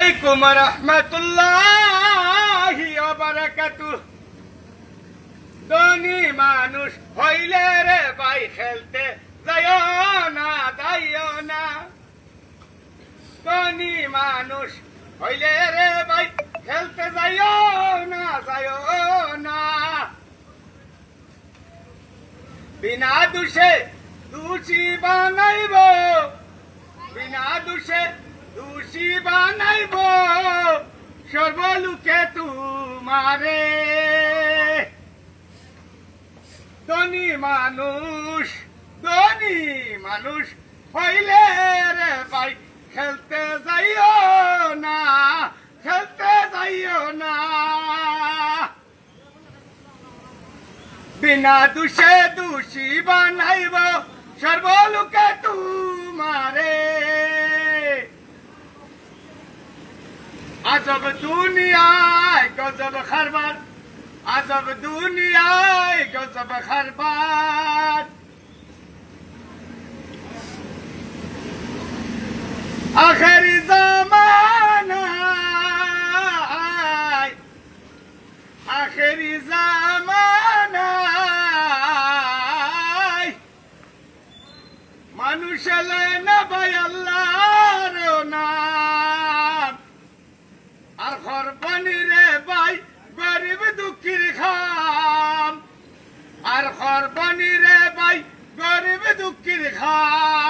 আলাইকুম রাহমাতুল্লাহি ওয়া বারাকাতুহু। ধনী মানুষ হইলে রে ভাই খেলতে যাইও না, যাইও না। ধনী মানুষ হইলে রে ভাই খেলতে যাইও না, যাইও না। বিনা দোষে দোষী বানাইব, বিনা দোষে দোষী বানাইব সর্বলোকে তোমারে। ধনী মানুষ, ধনী মানুষ হইলে রে ভাই খেলতে যাইও না, খেলতে যাইও না। বিনা দোষে দোষী বানাইব সর্বলোকে তোমারে। আজব দুনিয়ায় গজব খারবার, আজব দুনিয়ায় গজব খারবার। আখেরি জামানায়, আখেরি জামানায় মানুষ এলে না ভাই আল্লাহর নাম। আর খরবানি রে ভাই গরিব দুঃখীর খাম, আর খরবানি রে ভাই গরিব দুঃখীর খাম।